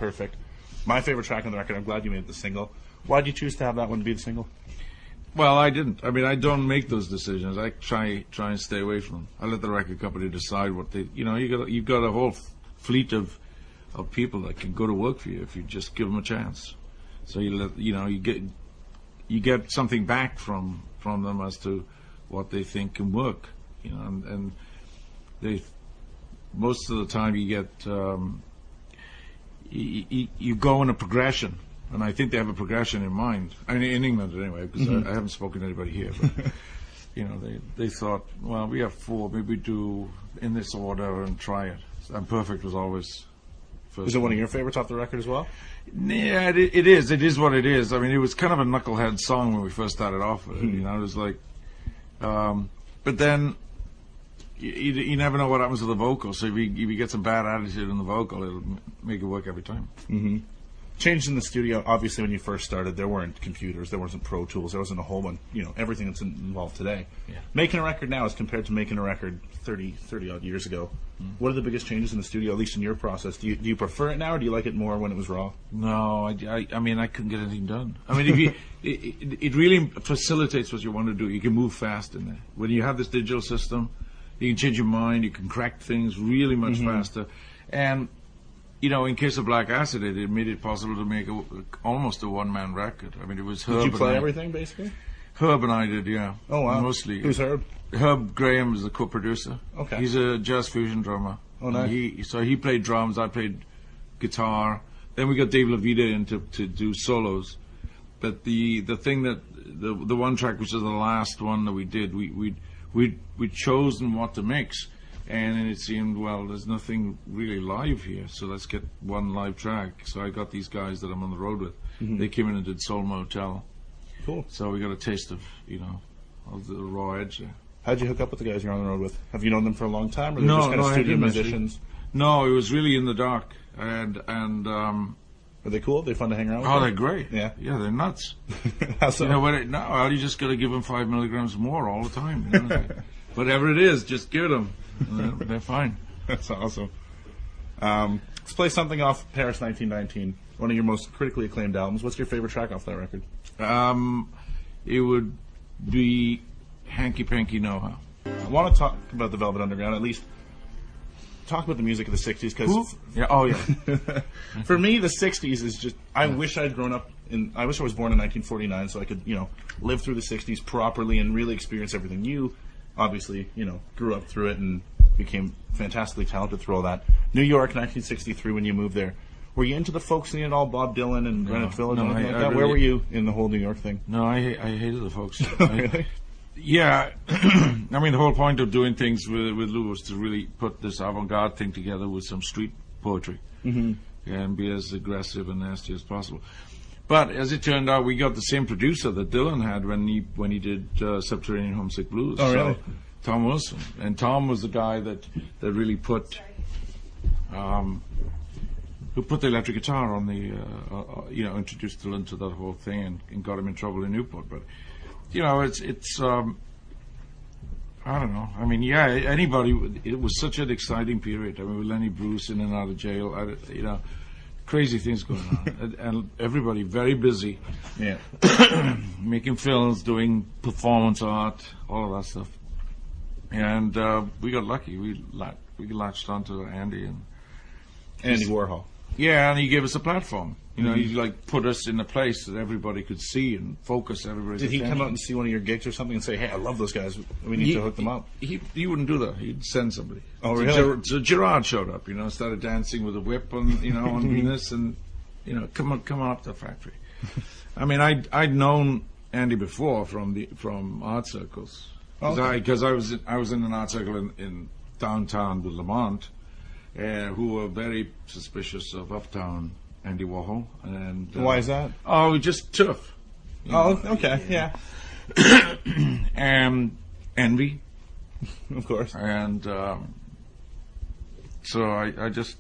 perfect. My favorite track on the record, I'm glad you made it the single. Why did you choose to have that one to be the single? Well, I didn't. I mean, I don't make those decisions. I try and stay away from them. I let the record company decide what they. You've got a whole fleet of people that can go to work for you if you just give them a chance. So you get something back from them as to what they think can work. And they most of the time you get you go in a progression. And I think they have a progression in mind. I mean, in England anyway, because I haven't spoken to anybody here. But, they thought, well, we have 4, maybe do in this order and try it. And Perfect was always first. Is it one of your favorites off the record as well? Yeah, it is. It is what it is. I mean, it was kind of a knucklehead song when we first started off with it. It was like, but then you never know what happens to the vocal. So if you get some bad attitude in the vocal, it'll make it work every time. Mm-hmm. Changed in the studio, obviously when you first started, there weren't computers, there wasn't Pro Tools, there wasn't a whole bunch, everything that's involved today. Yeah. Making a record now as compared to making a record 30 odd years ago, what are the biggest changes in the studio, at least in your process? Do you prefer it now, or do you like it more when it was raw? No, I mean, I couldn't get anything done. I mean, if you, it really facilitates what you want to do. You can move fast in there. When you have this digital system, you can change your mind, you can crack things really much faster. And in case of Black Acid, it made it possible to make almost a one-man record. I mean, it was Herb. Did you play everything, basically? Herb and I did, yeah. Oh, wow. Mostly. Who's Herb? Herb Graham is the co-producer. Okay. He's a jazz fusion drummer. Oh, nice. He played drums, I played guitar. Then we got Dave Levita in to do solos. But the thing that, the one track, which is the last one that we did, we'd chosen what to mix. And it seemed, well, there's nothing really live here, so let's get one live track. So I got these guys that I'm on the road with. They came in and did Soul Motel. Cool. So we got a taste of, of the raw edge there. How'd you hook up with the guys you're on the road with? Have you known them for a long time, or they're No, just kind of I studio didn't musicians? No, it was really in the dark. And Are they cool? Are they fun to hang around with? Oh, they're great. Yeah. Yeah, they're nuts. How so? No, you just got to give them 5 milligrams more all the time. Whatever it is, just give them. They're fine. That's awesome. Let's play something off Paris 1919, one of your most critically acclaimed albums. What's your favorite track off that record? It would be Hanky Panky Know-How. I want to talk about the Velvet Underground, at least talk about the music of the 60s. Because yeah, oh yeah. For me, the 60s is just, I wish I'd grown up I wish I was born in 1949 so I could, live through the 60s properly and really experience everything. You obviously, grew up through it and became fantastically talented through all that. New York, 1963, when you moved there. Were you into the folk scene at all, Bob Dylan and Greenwich Village and anything like that? Where were you in the whole New York thing? No, I hated the folk scene. Really? Yeah. I mean, the whole point of doing things with Lou was to really put this avant-garde thing together with some street poetry and be as aggressive and nasty as possible. But as it turned out, we got the same producer that Dylan had when he did Subterranean Homesick Blues. Oh, really? So, Tom Wilson. And Tom was the guy that really put who put the electric guitar on the introduced Dylan to that whole thing and got him in trouble in Newport. But it's I don't know. I mean, yeah, anybody. It was such an exciting period. I mean, with Lenny Bruce in and out of jail, crazy things going on, and everybody very busy. Yeah, making films, doing performance art, all of that stuff. And we got lucky. We latched onto Andy Warhol. Yeah, and he gave us a platform. He put us in a place that everybody could see and focus everybody's attention. Did he come out and see one of your gigs or something and say, "Hey, I love those guys. We need to hook them up"? He wouldn't do that. He'd send somebody. Oh, really? So Gerard showed up. Started dancing with a whip on on Venus, and come on up to the factory. I mean, I'd known Andy before from art circles because I was in an art circle in downtown with Lamont, who were very suspicious of uptown Andy Warhol. And why is that? Oh, just tough. Okay, yeah. And envy, of course. And so I just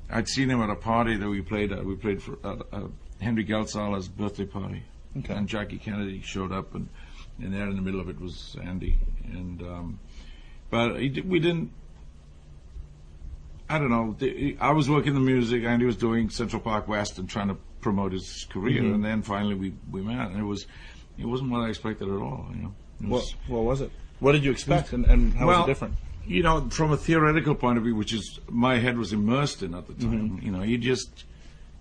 I'd seen him at a party that we played at. We played for Henry Geldzahler's birthday party, and Jackie Kennedy showed up, and there in the middle of it was Andy, and but we didn't. I don't know. I was working the music, and he was doing Central Park West and trying to promote his career. And then finally we met, and it wasn't what I expected at all. What was it? What did you expect, and how was it different? From a theoretical point of view, which is my head was immersed in at the time.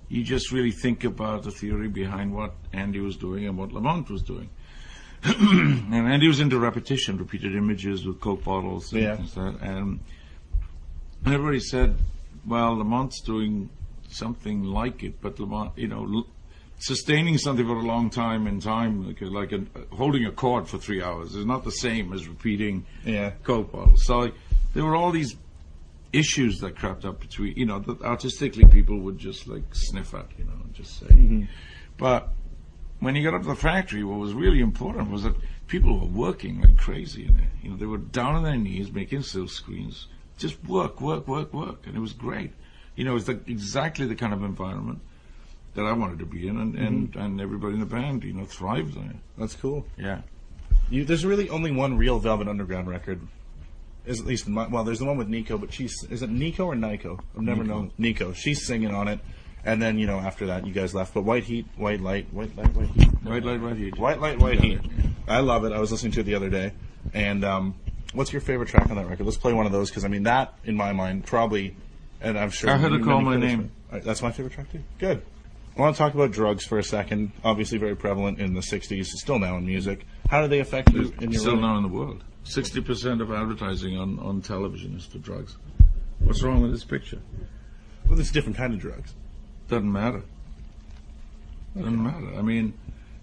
You just really think about the theory behind what Andy was doing and what Lamont was doing. And Andy was into repetition, repeated images with Coke bottles and things like that. And everybody said, well, Lamont's doing something like it, but Lamont, sustaining something for a long time in time, like holding a chord for 3 hours, is not the same as repeating Coke bottles. So there were all these issues that crept up between, that artistically people would just like sniff at, and just say. But when you got up to the factory, what was really important was that people were working like crazy in there. They were down on their knees making silk screens, just work, and it was great. It was exactly the kind of environment that I wanted to be in, and everybody in the band, thrived there. That's cool. Yeah. There's really only one real Velvet Underground record. At least there's the one with Nico, but is it Nico or Nico? I've never known. Nico. She's singing on it, and then after that you guys left. But White Heat, White Light, White Light, White Heat. White Light, White Heat. White Light, White Heat. I love it. I was listening to it the other day, and what's your favorite track on that record? Let's play one of those, because that in my mind probably, and I'm sure I Heard Her Call My Name. That's my favorite track too. Good. I want to talk about drugs for a second. Obviously, very prevalent in the '60s, still now in music. How do they affect you in your still now in the world? 60% of advertising on television is for drugs. What's wrong with this picture? Well, it's a different kind of drugs. Doesn't matter. Doesn't matter. I mean,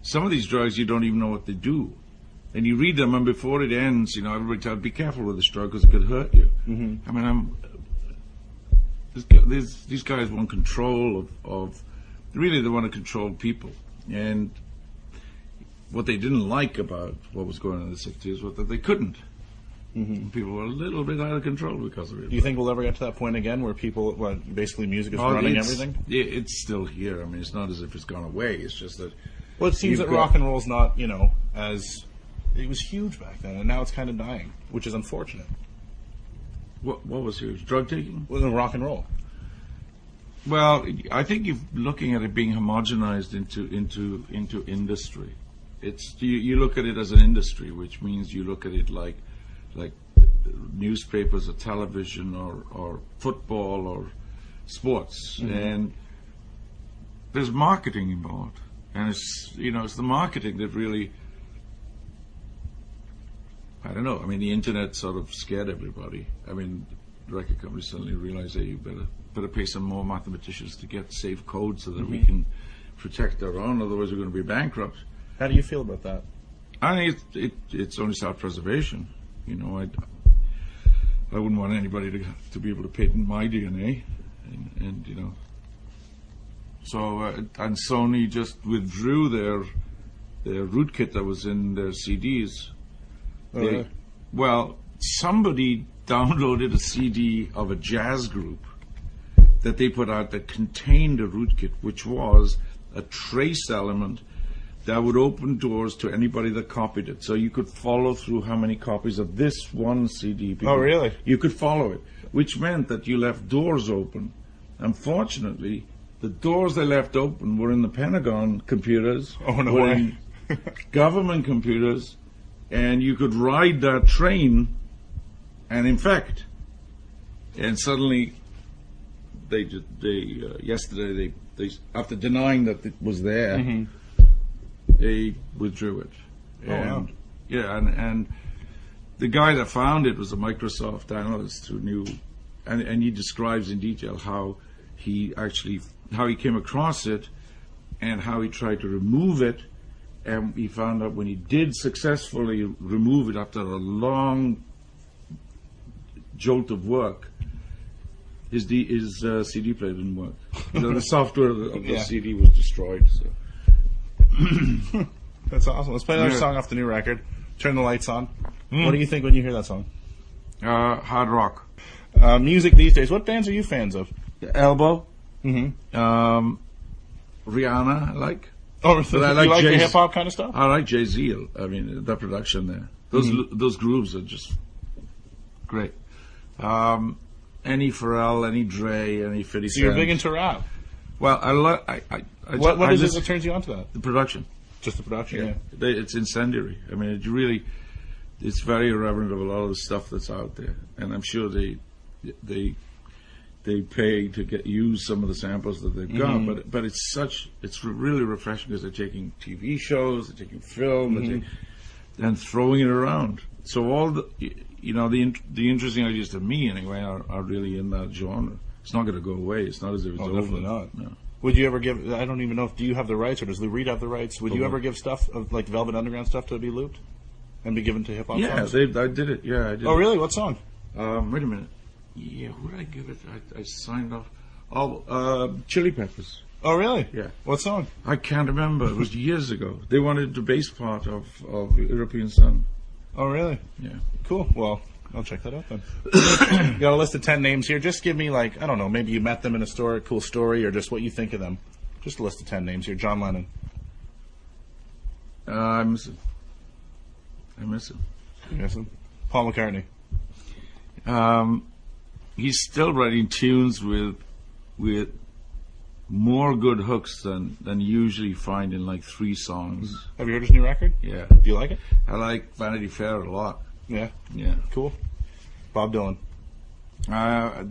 some of these drugs you don't even know what they do, and you read them, and before it ends, everybody tells, "Be careful with this drug because it could hurt you." I mean, these guys want control of. Really, they want to control people, and what they didn't like about what was going on in the '60s was that they couldn't. People were a little bit out of control because of it. Do you think we'll ever get to that point again where people, basically music is running everything? It's still here. I mean, it's not as if it's gone away. It's just that. Well, it seems that rock and roll's not, as it was huge back then, and now it's kind of dying, which is unfortunate. What was huge? Drug taking? Well, rock and roll. Well, I think you're looking at it being homogenized into industry. It's you look at it as an industry, which means you look at it like newspapers or television or football or sports, and there's marketing involved, and it's the marketing that really, I don't know. I mean, the internet sort of scared everybody. I mean, the record companies suddenly realized, hey, you better pay some more mathematicians to get safe code so that we can protect our own, otherwise we're going to be bankrupt. How do you feel about that? I think it's only self-preservation. I wouldn't want anybody to be able to patent my DNA, and so and Sony just withdrew their rootkit that was in their CDs. Well, somebody downloaded a CD of a jazz group that they put out that contained a rootkit, which was a trace element that would open doors to anybody that copied it. So you could follow through how many copies of this one CD. Oh, really? You could follow it, which meant that you left doors open. Unfortunately, the doors they left open were in the Pentagon computers. Oh, no way. In government computers, and you could ride that train and infect. And suddenly, yesterday, they after denying that it was there, they withdrew it. Wow. Yeah, and the guy that found it was a Microsoft analyst who knew, and he describes in detail how he came across it and how he tried to remove it, and he found out when he did successfully remove it after a long jolt of work, his CD player didn't work. The software of the CD was destroyed. So. That's awesome. Let's play another song off the new record. Turn the Lights On. What do you think when you hear that song? Hard rock. Music these days. What bands are you fans of? Elbow. Rihanna, I like. Oh, so I you like the hip hop kind of stuff? I like Jay-Z. I mean, the production there. Those grooves are just great. any Pharrell, any Dre, any 50 Cent. So you're big into rap. Well, What is it that turns you onto that? The production. Just the production, yeah. It's incendiary. I mean, it's very irreverent of a lot of the stuff that's out there, and I'm sure they pay to use some of the samples that they've got, but it's really refreshing because they're taking TV shows, they're taking film, and throwing it around. So all the interesting ideas to me anyway are really in that genre. It's not going to go away. It's not as if it's over. Definitely not. No. Would you ever give? I don't even know if do you have the rights or does Lou Reed have the rights? Would you ever give stuff of like Velvet Underground stuff to be looped and be given to hip hop? Yeah, songs? I did it. Yeah, I did. Oh, really? What song? Wait a minute. Yeah, who did I give it? I signed off. Oh, Chili Peppers. Oh, really? Yeah. What song? I can't remember. It was years ago. They wanted the bass part of European Sun. Oh, really? Yeah. Cool. Well, I'll check that out then. Got a list of 10 names here. Just give me like, I don't know, maybe you met them in a store, a cool story, or just what you think of them. Just a list of 10 names here. John Lennon. I miss him. You miss him? Paul McCartney. He's still writing tunes with more good hooks than you usually find in like 3 songs. Have you heard his new record? Yeah. Do you like it? I like Vanity Fair a lot. Yeah. Yeah. Cool. Bob Dylan.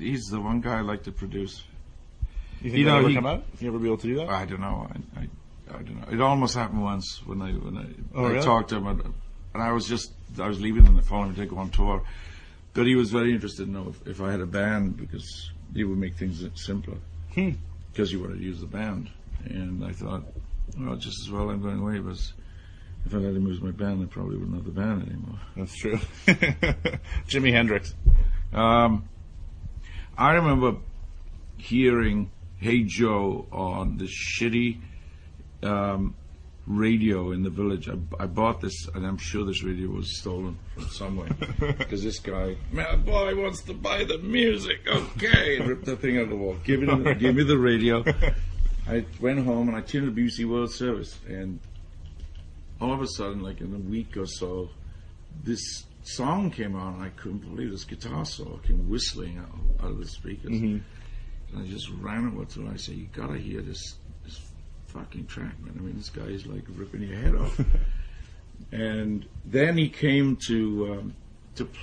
He's the one guy I like to produce. You think that'll ever come out? You ever be able to do that? I don't know. I don't know. It almost happened once when I really? talked to him, and I was leaving on the following day to go on tour. But he was very interested to know if I had a band because he would make things simpler. Because you wanted to use the band, and I thought, well, just as well I'm going away. But if I let him use my band, I probably wouldn't have the band anymore. That's true. Jimi Hendrix. I remember hearing Hey Joe on the shitty radio in the village. I bought this, and I'm sure this radio was stolen from somewhere. Because this guy, my boy wants to buy the music. Okay, and ripped the thing out of the wall. Give me the radio. I went home and I tuned the BBC World Service, and all of a sudden, like in a week or so, this song came on, and I couldn't believe this guitar solo came whistling out of the speakers. And I just ran over to him. I said, "You gotta hear this fucking track, man. I mean, this guy is like ripping your head off." And then he came to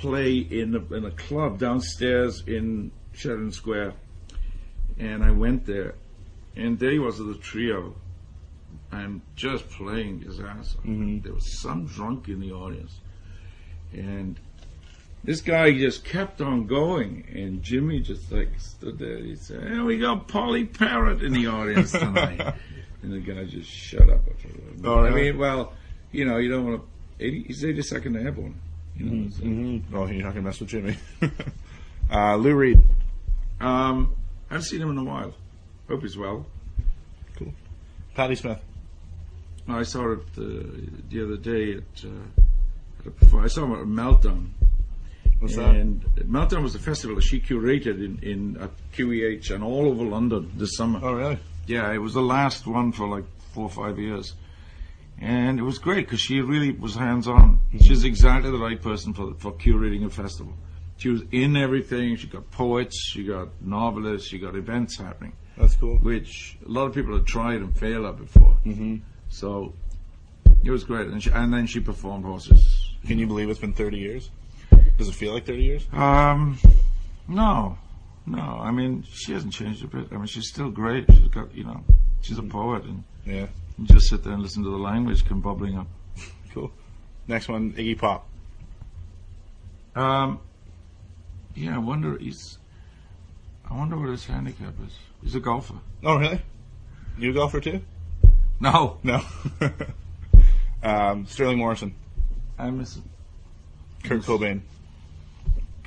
play in a club downstairs in Sheridan Square, and I went there, and there he was with a trio, and just playing his ass off. There was some drunk in the audience, and this guy just kept on going, and Jimmy just like stood there. He said, "Hey, we got Polly Parrott in the audience tonight." And the guy just shut up. Oh, really? I mean, well, you know, you don't want to. He's 82nd Airborne. You know. Oh, you're not gonna mess with Jimmy. Lou Reed. I've seen him in a while. Hope he's well. Cool. Patti Smith. I saw it the other day I saw him at Meltdown. What's that? And Meltdown was a festival that she curated at QEH and all over London this summer. Oh, really? Yeah, it was the last one for like 4 or 5 years. And it was great because she really was hands-on. She's exactly the right person for curating a festival. She was in everything. She got poets, she got novelists, she got events happening. That's cool. Which a lot of people have tried and failed at before. So it was great. And then she performed Horses. Can you believe it's been 30 years? Does it feel like 30 years? No. I mean, she hasn't changed a bit. I mean, she's still great. She's got, she's a poet, and yeah, you just sit there and listen to the language come bubbling up. Cool. Next one, Iggy Pop. Yeah, I wonder what his handicap is. He's a golfer. Oh, really? You a golfer too? No. Sterling Morrison. I miss him. Kurt Cobain.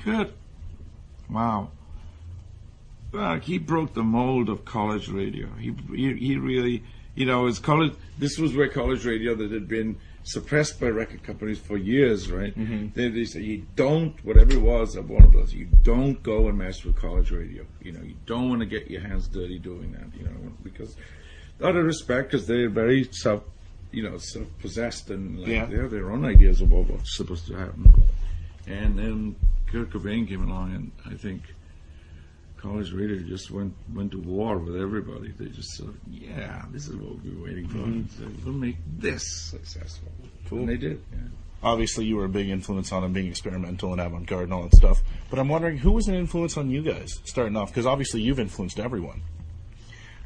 Good. Wow. He broke the mold of college radio. He really, his college. This was where college radio that had been suppressed by record companies for years, right? They say you don't, whatever it was at Warner Bros. You don't go and mess with college radio. You don't want to get your hands dirty doing that. Because out of respect, because they're very self-possessed and they have their own ideas about what's supposed to happen. And then Kurt Cobain came along, and I think college radio just went to war with everybody. They just said, yeah, this is what we were waiting for. So we'll make this successful. Cool. And they did, yeah. Obviously, you were a big influence on him being experimental and avant-garde and all that stuff. But I'm wondering, who was an influence on you guys starting off? Because obviously, you've influenced everyone.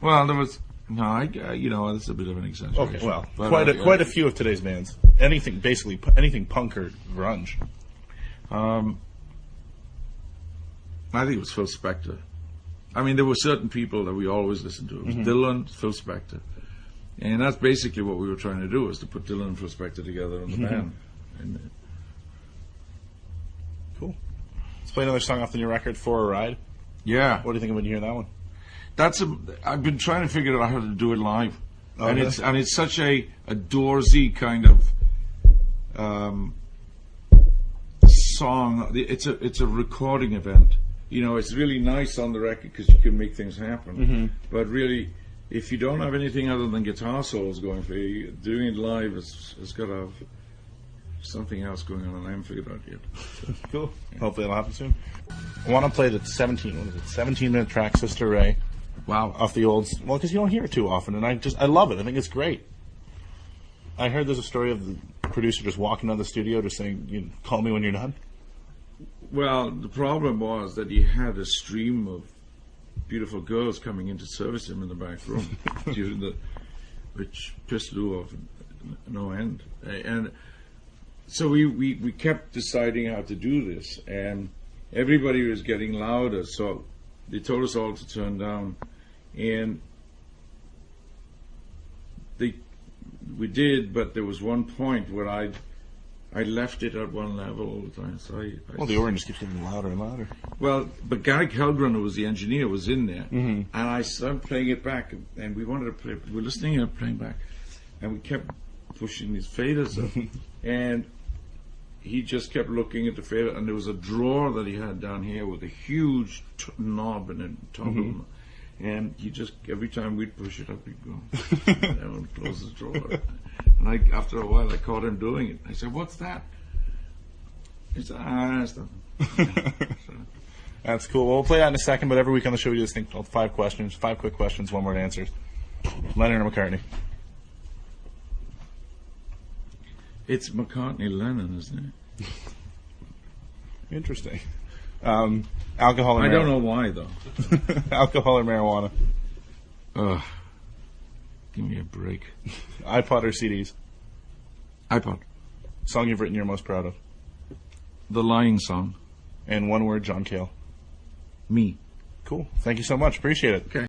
Well, there was that's a bit of an exaggeration. Okay, well, but, quite a few of today's bands. Basically anything punk or grunge. I think it was Phil Spector. I mean, there were certain people that we always listened to. It was Dylan, Phil Spector. And that's basically what we were trying to do, was to put Dylan and Phil Spector together in the band. And, cool. Let's play another song off the new record, For a Ride. Yeah. What do you think when you hear that one? I've been trying to figure out how to do it live. Oh, and really? it's such a doorsy kind of song. It's a recording event. You know, it's really nice on the record because you can make things happen. But really, if you don't have anything other than guitar solos going for you, doing it live has got to have something else going on, and I haven't figured out yet. Cool. Yeah. Hopefully it'll happen soon. I want to play the 17-minute track, Sister Ray. Wow. Off the old... Well, because you don't hear it too often, and I love it. I think it's great. I heard there's a story of the producer just walking out of the studio just saying, call me when you're done. Well, the problem was that he had a stream of beautiful girls coming in to service him in the back room, which pissed Lou off no end. And so we kept deciding how to do this, and everybody was getting louder, so they told us all to turn down, and we did, but there was one point where I left it at one level all the time. So the organ just keeps getting louder and louder. Well, but Gary Kellgren, who was the engineer, was in there, and I started playing it back, and we wanted to play. We were listening and playing back, and we kept pushing these faders up, and he just kept looking at the fader, and there was a drawer that he had down here with a huge knob in it, top of him. And he just, every time we'd push it up, he'd go, and would close the drawer. And after a while, I caught him doing it. I said, "What's that?" He said, "That's nothing." That's cool. Well, we'll play that in a second, but every week on the show, we do this thing called 5 questions, 5 quick questions, 1-word answers. Lennon or McCartney? It's McCartney-Lennon, isn't it? Interesting. Alcohol or I don't know why, though. Alcohol or marijuana? Ugh. Give me a break. iPod or CDs? iPod. Song you've written you're most proud of? The Lying Song. And 1 word, John Cale. Me. Cool. Thank you so much. Appreciate it. Okay.